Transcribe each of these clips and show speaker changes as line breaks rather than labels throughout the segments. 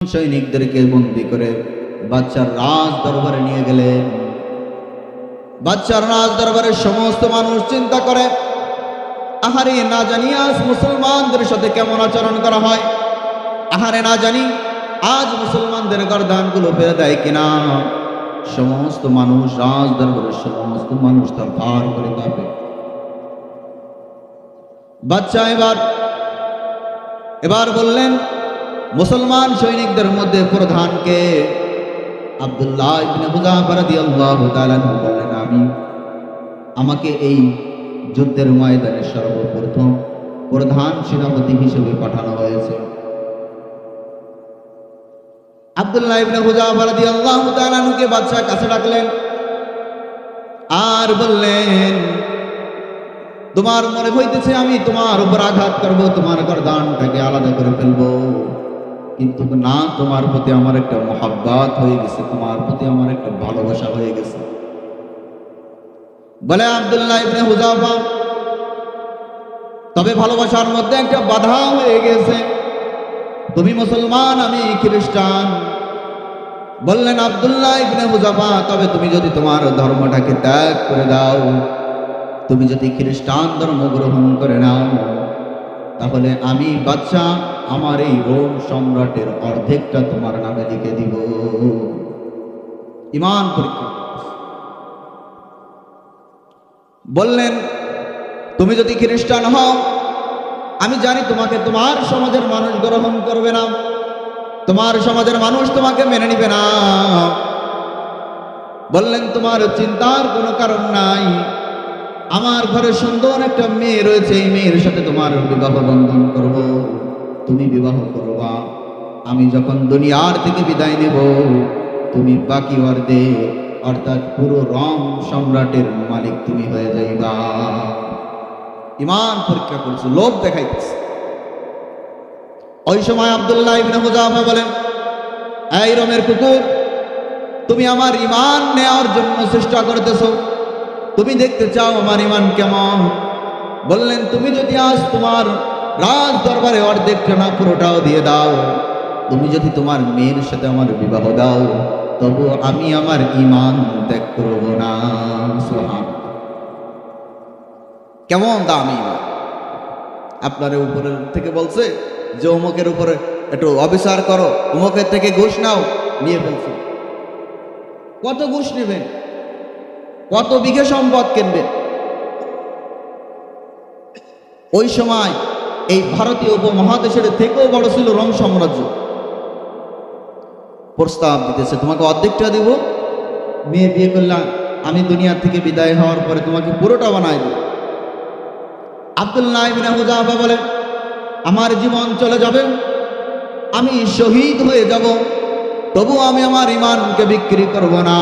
সৈনিকদেরকে বন্দী করে বাদশার রাজ দরবারে নিয়ে গেলেন। বাদশার রাজ দরবারের সমস্ত মানুষ চিন্তা করে, আহারে না জানি আজ মুসলমানদের সাথে কেমন আচরণ করা হয়, আহারে না জানি আজ মুসলমানদের গর্দানগুলো ফেলে দেয় কিনা। সমস্ত মানুষ, রাজ দরবারের সমস্ত মানুষ তার ভার করে কাঁপে। বাদশা এবার বললেন, মুসলমান সৈনিকদের মধ্যে প্রধানকে? আব্দুল্লাহ ইবনে হুযাফা রাদিয়াল্লাহু তাআলা বললেন, আমি। আমাকে এই যুদ্ধের ময়দানে সর্বপ্রথম প্রধান সেনাপতি হিসেবে পাঠানো হয়েছে। আব্দুল্লাহ ইবনে হুযাফা রাদিয়াল্লাহু তাআলা কে বাদশা কাছে ডাকলেন আর বললেন, তোমার মনে হইতেছে আমি তোমার উপর আঘাত করব, তোমার গর্দানটাকে আলাদা করে ফেলবো, কিন্তু না, তোমার প্রতি আমার একটা মহাব্বত হয়ে গেছে, তোমার প্রতি আমার একটা ভালোবাসা হয়ে গেছে। বলে আব্দুল্লাহ ইবনে হুযাফা, তবে ভালোবাসার মধ্যে একটা বাধা হয়ে গেছে, তুমি মুসলমান, আমি খ্রিস্টান। বললেন আব্দুল্লাহ ইবনে হুযাফা, তবে তুমি যদি তোমার ধর্মটাকে ত্যাগ করে দাও, তুমি যদি খ্রিস্টান ধর্ম গ্রহণ করে নাও, তাহলে আমি বাদশা আমার এই রোম সম্রাটের অর্ধেকটা তোমার নামে লিখে দিব। ঈমান পরীক্ষা। বললেন, তুমি যদি খ্রিস্টান হও, আমি জানি তোমাকে তোমার সমাজের মানুষ গ্রহণ করবে না, তোমার সমাজের মানুষ তোমাকে মেনে নিবে না। বললেন, তোমার চিন্তার কোনো কারণ নাই, আমার ঘরে সুন্দর একটা মেয়ে রয়েছে, এই মেয়ের সাথে তোমার বিবাহ বন্ধন করব, তুমি বিবাহ করবা। আমি যখন দুনিয়ার থেকে বিদায় নেব, তুমি বাকি অর্ধে অর্থাৎ পুরো রোম সম্রাটের মালিক তুমি হয়ে যাইবা। ঈমান পরীক্ষা করছে, লোভ দেখাইতেছে। ওই সময় আব্দুল্লাহ ইবনে হুযাফা বলেন, এই রোমের কুকুর, তুমি আমার ঈমান নেওয়ার জন্য চেষ্টা করতেছো, তুমি দেখতে চাও আমার ঈমান কেমন। বললেন, তুমি যদি আজ তোমার রাজ দরবারে অর্ধেকটা না পুরোটাও দিয়ে দাও, তুমি যদি তোমার মেয়ের সাথে আমার বিবাহ দাও, তবু আমি আমার ঈমান ত্যাগ করব না। সুবহান। কেমন দামি ঈমান! আপনার উপরের থেকে বলছে যে অমুকের উপরে একটু অবিচার করো, অমুকের থেকে ঘুষ নাও, নিয়ে ফেলছে। কত ঘুষ নেবেন? কত বিঘা সম্পদ কিনবেন? ওই সময় এই ভারতীয় উপমহাদেশের থেকেও বড় ছিল রোম সাম্রাজ্য। প্রস্তাব দিতেছে, তোমাকে অর্ধেকটা দিব, মেয়ে বিয়ে করলাম, আমি দুনিয়া থেকে বিদায় হওয়ার পরে তোমাকে পুরোটা বানাই দেব। আব্দুল্লাহ ইবনে হুযাফা বলে, আমার জীবন চলে যাবে, আমি শহীদ হয়ে যাব, তবু আমি আমার ঈমানকে বিক্রি করব না।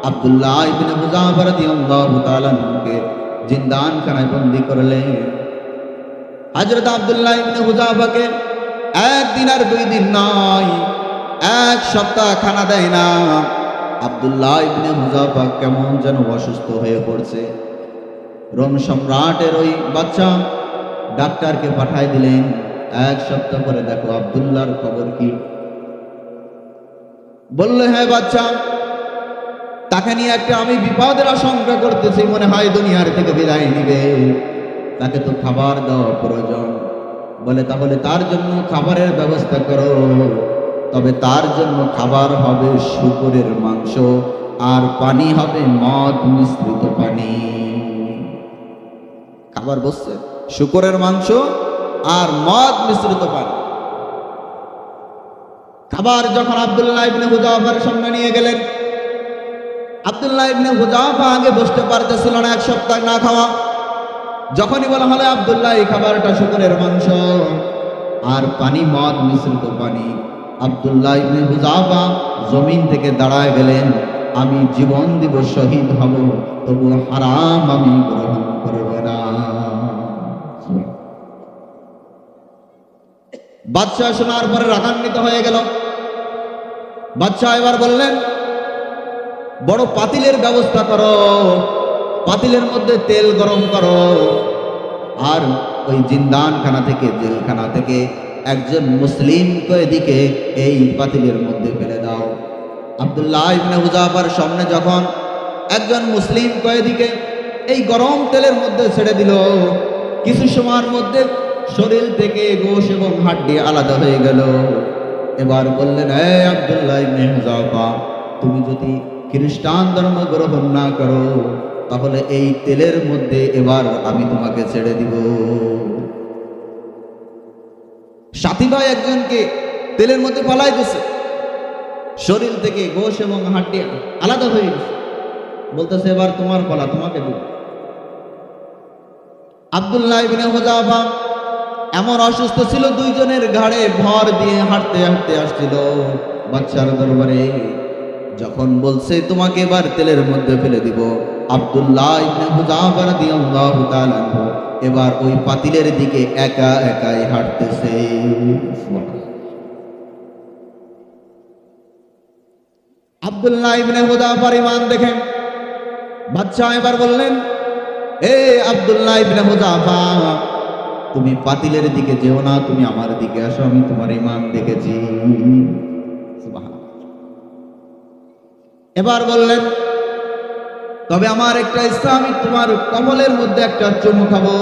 আব্দুল্লাহ ইবনে হুযাফা রাদিয়াল্লাহু তাআলা কে জিন্দানখানায় বন্দী করলেন। হযরত আব্দুল্লাহ ইবনে হুযাফাকে একদিন আর 2 দিন নয়, 1 সপ্তাহ খানা দেয় না। আব্দুল্লাহ ইবনে হুযাফা কেমন যেন অসুস্থ হয়ে পড়ছে। রোম সম্রাটের ওই বাদশা ডাক্তারকে পাঠায় দিলেন, 1 সপ্তাহ পরে দেখো আব্দুল্লাহর খবর কি। বলল, হ্যাঁ বাদশা, তাকে নিয়ে একটা আমি বিপদের আশঙ্কা করতেছি, মনে হয় দুনিয়ার থেকে বিদায় নিবে, তাকে তো খাবার দেওয়া প্রয়োজন। বলে, তাহলে তার জন্য খাবারের ব্যবস্থা করো, তবে তার জন্য খাবার হবে শূকরের মাংস, আর পানি হবে মদ মিশ্রিত পানি। খাবার বসছে শূকরের মাংস আর মদ মিশ্রিত পানি। খাবার যখন আব্দুল্লাহ ইবনে হুযাফার সামনে নিয়ে গেলেন, আব্দুল্লাহ ইবনে হুযাফা আগে বসতে পারতেছিল না, 1 সপ্তাহ না খাওয়া। যখনই বলা হলো আব্দুল্লাহ এই খাবারটা শূকরের মাংস আর পানি মদ মিশ্রিত পানি, আব্দুল্লাহ ইবনে হুযাফা জমিন থেকে দাঁড়ায় গেলেন, আমি জীবন দিব, শহীদ হব, তবু হারাম আমি গ্রহণ করব না। বাদশা শোনার পরে রাগান্বিত হয়ে গেল। বাদশা এবার বললেন, বড় পাতিলের ব্যবস্থা করো, পাতিলের মধ্যে তেল গরম করো, আর ওই জিন্দানখানা থেকে, জেলখানা থেকে একজন মুসলিম কয়েদিকে এই পাতিলের মধ্যে ফেলে দাও। আব্দুল্লাহ ইবনে হুযাফার সামনে যখন একজন মুসলিম কয়েদিকে এই গরম তেলের মধ্যে ছেড়ে দিল, কিছু সময়ের মধ্যে শরীর থেকে গোশ এবং হাড্ডি আলাদা হয়ে গেল। এবার বললেন, হে আব্দুল্লাহ ইবনে হুযাফা, তুমি যদি খ্রিস্টান ধর্ম গ্রহণ না করো তাহলে এই তেলের মধ্যে এবার আমি তোমাকে ছেড়ে দিব। সাথী ভাই একজনকে তেলের মধ্যে পালাই দিছে, শরীর থেকে গোশ এবং হাড্ডি আলাদা হয়ে গেছে, বলতেছে এবার তোমার পালা, তোমাকে দিব। আব্দুল্লাহ ইবনে হুযাফা এমন অসুস্থ ছিল, দুইজনের ঘাড়ে ভর দিয়ে হাঁটতে হাঁটতে আসছিল বাদশার দরবারে। যখন বলছে তোমাকে এবার তেলের মধ্যে ফেলে দিব, আব্দুল্লাহ ইবনে হুযাফা রাদিয়াল্লাহু তাআলা আনহু এবার ওই পাতিলের দিকে একা একাই হাঁটতেছে। আব্দুল্লাহ ইবনে হুযাফার ঈমান দেখেন বাদশা এবার বললেন, এ আব্দুল্লাহ ইবনে হুযাফা, তুমি পাতিলের দিকে যেও না, তুমি আমার দিকে আসো, আমি তোমার ঈমান দেখেছি। সুবহানাল্লাহ। এবার বললেন, তবে আমার একটা ইচ্ছা, আমি তোমার কমলের মধ্যে একটা চুমু খাবো।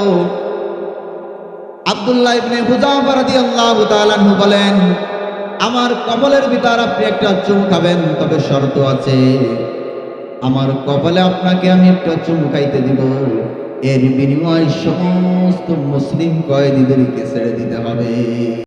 আব্দুল্লাহ ইবনে হুযাফা রাদিয়াল্লাহু তাআলা আনহু বলেন, আমার কপালের ভিতর আপনি একটা চুমু খাবেন, তবে শর্ত আছে, আমার কপালে আপনাকে আমি একটা চুমু খাইতে দিব, এর বিনিময়ে সমস্ত মুসলিম কয়েদিদেরকে ছেড়ে দিতে হবে।